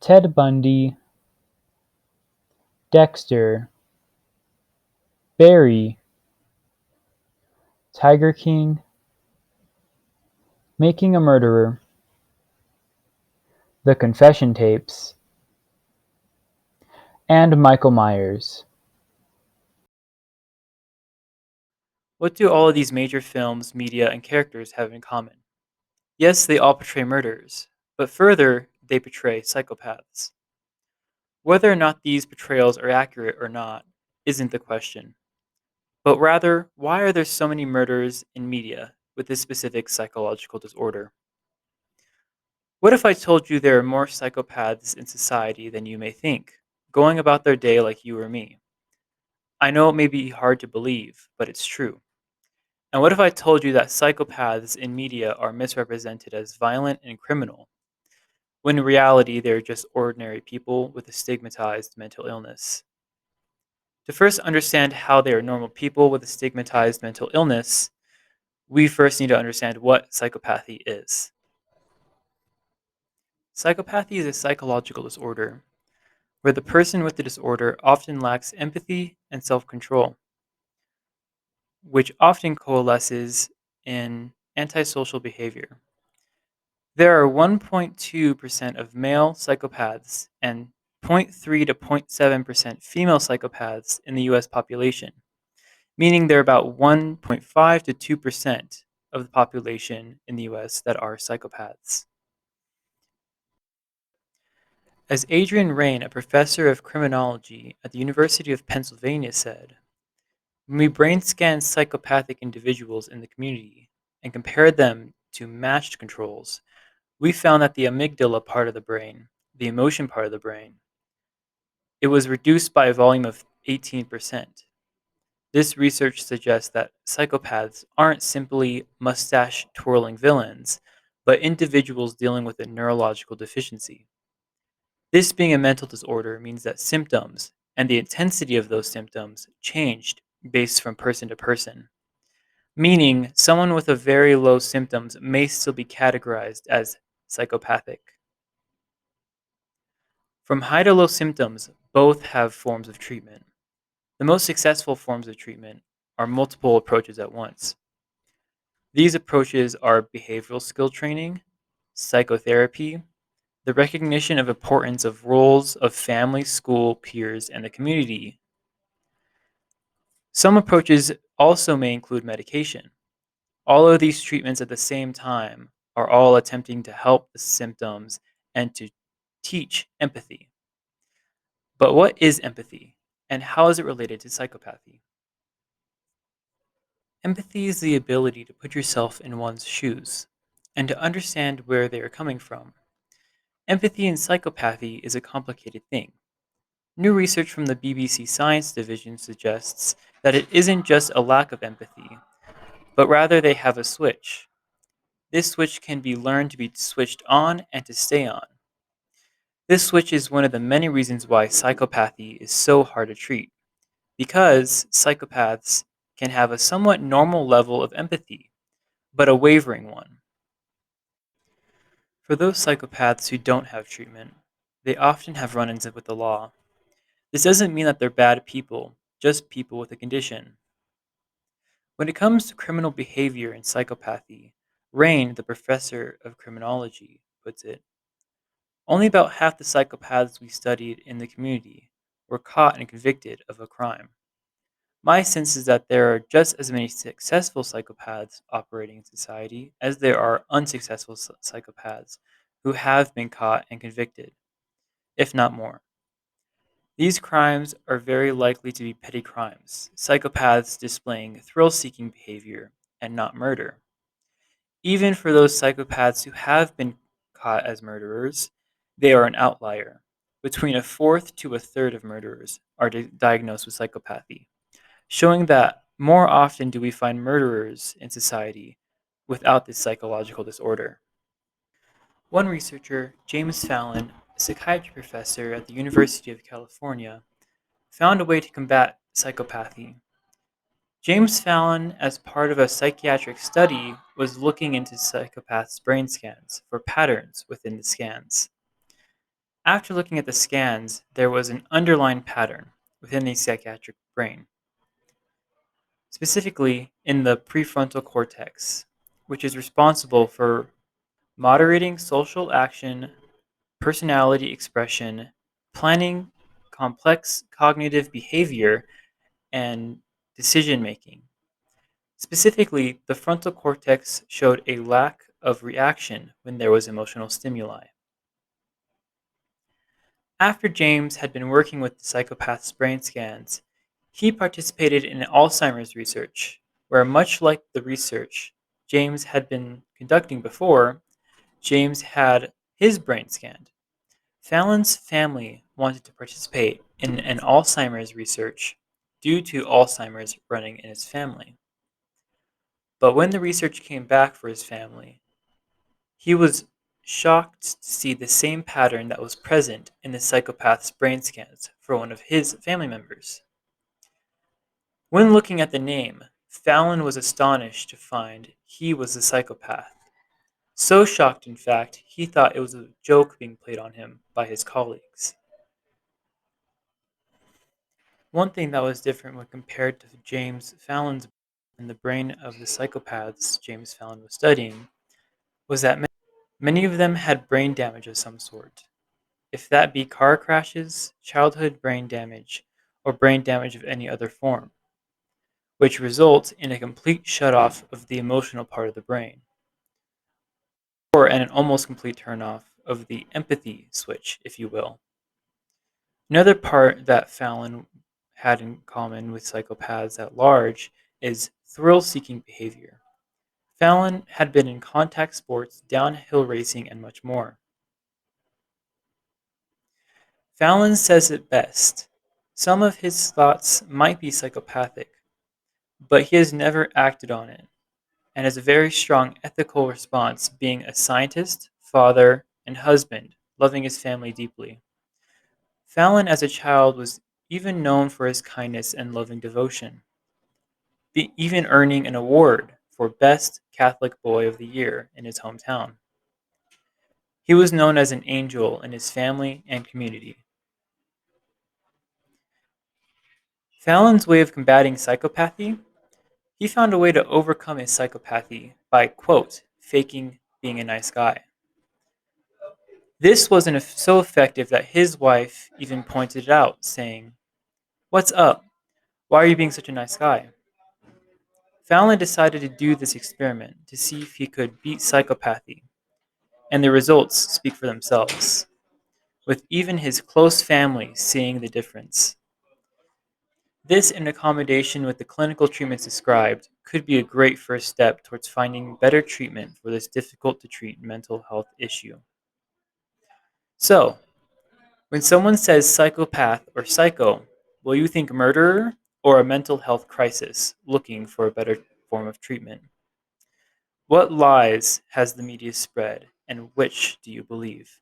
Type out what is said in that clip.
Ted Bundy, Dexter, Barry, Tiger King, Making a Murderer, The Confession Tapes, and Michael Myers. What do all of these major films, media, and characters have in common? Yes, they all portray murderers, but further, they portray psychopaths. Whether or not these portrayals are accurate or not isn't the question, but rather, why are there so many murders in media with this specific psychological disorder? What if I told you there are more psychopaths in society than you may think, going about their day like you or me? I know it may be hard to believe, but it's true. And what if I told you that psychopaths in media are misrepresented as violent and criminal, when in reality they're just ordinary people with a stigmatized mental illness? To first understand how they are normal people with a stigmatized mental illness, we first need to understand what psychopathy is. Psychopathy is a psychological disorder where the person with the disorder often lacks empathy and self control, which often coalesces in antisocial behavior. There are 1.2% of male psychopaths and zero point 0.3 to 0.7% female psychopaths in the US population, meaning there are about 1.5 to 2% of the population in the US that are psychopaths. As Adrian Rain, a professor of criminology at the University of Pennsylvania, said, when we brain scanned psychopathic individuals in the community and compared them to matched controls, we found that the amygdala part of the brain, the emotion part of the brain, it was reduced by a volume of 18%. This research suggests that psychopaths aren't simply mustache twirling villains, but individuals dealing with a neurological deficiency. This being a mental disorder means that symptoms and the intensity of those symptoms changed based from person to person, meaning someone with a very low symptoms may still be categorized as psychopathic. From high to low symptoms, both have forms of treatment. The most successful forms of treatment are multiple approaches at once. These approaches are behavioral skill training, psychotherapy, the recognition of importance of roles of family, school, peers, and the community. Some approaches also may include medication. All of these treatments at the same time are all attempting to help the symptoms and to teach empathy. But what is empathy, and how is it related to psychopathy? Empathy is the ability to put yourself in one's shoes and to understand where they are coming from. Empathy in psychopathy is a complicated thing. New research from the BBC Science Division suggests that it isn't just a lack of empathy, but rather they have a switch. This switch can be learned to be switched on and to stay on. This switch is one of the many reasons why psychopathy is so hard to treat, because psychopaths can have a somewhat normal level of empathy, but a wavering one. For those psychopaths who don't have treatment, they often have run ins with the law. This doesn't mean that they're bad people, just people with a condition. When it comes to criminal behavior and psychopathy, Rain, the professor of criminology, puts it, only about half the psychopaths we studied in the community were caught and convicted of a crime. My sense is that there are just as many successful psychopaths operating in society as there are unsuccessful psychopaths who have been caught and convicted, if not more. These crimes are very likely to be petty crimes, psychopaths displaying thrill seeking behavior and not murder. Even for those psychopaths who have been caught as murderers, they are an outlier. Between a fourth to a third of murderers are diagnosed with psychopathy, showing that more often do we find murderers in society without this psychological disorder. One researcher, James Fallon, a psychiatry professor at the University of California, found a way to combat psychopathy. James Fallon, as part of a psychiatric study, was looking into psychopaths' brain scans for patterns within the scans. After looking at the scans, there was an underlying pattern within the psychiatric brain, specifically in the prefrontal cortex, which is responsible for moderating social action, personality expression, planning, complex cognitive behavior, and decision making. Specifically, the frontal cortex showed a lack of reaction when there was emotional stimuli. After James had been working with the psychopath's brain scans, he participated in Alzheimer's research, where, much like the research James had been conducting before, James had his brain scanned. Fallon's family wanted to participate in an Alzheimer's research due to Alzheimer's running in his family. But when the research came back for his family, he was shocked to see the same pattern that was present in the psychopath's brain scans for one of his family members. When looking at the name, Fallon was astonished to find he was the psychopath. So shocked, in fact, he thought it was a joke being played on him by his colleagues. One thing that was different when compared to James Fallon's and the brain of the psychopaths James Fallon was studying was that many of them had brain damage of some sort, if that be car crashes, childhood brain damage, or brain damage of any other form, which results in a complete shutoff of the emotional part of the brain, or an almost complete turnoff of the empathy switch, if you will. Another part that Fallon had in common with psychopaths at large is thrill seeking behavior. Fallon had been in contact sports, downhill racing, and much more. Fallon says it best. Some of his thoughts might be psychopathic, but he has never acted on it, and has a very strong ethical response, being a scientist, father, and husband, loving his family deeply. Fallon as a child was even known for his kindness and loving devotion, even earning an award for Best Catholic Boy of the Year in his hometown. He was known as an angel in his family and community. Fallon's way of combating psychopathy, he found a way to overcome his psychopathy by, quote, faking being a nice guy. This wasn't so effective that his wife even pointed it out, saying, "What's up? Why are you being such a nice guy?" Fallon decided to do this experiment to see if he could beat psychopathy, and the results speak for themselves, with even his close family seeing the difference. This, in accommodation with the clinical treatments described, could be a great first step towards finding better treatment for this difficult to treat mental health issue. So, when someone says psychopath or psycho, will you think murderer or a mental health crisis looking for a better form of treatment? What lies has the media spread, and which do you believe?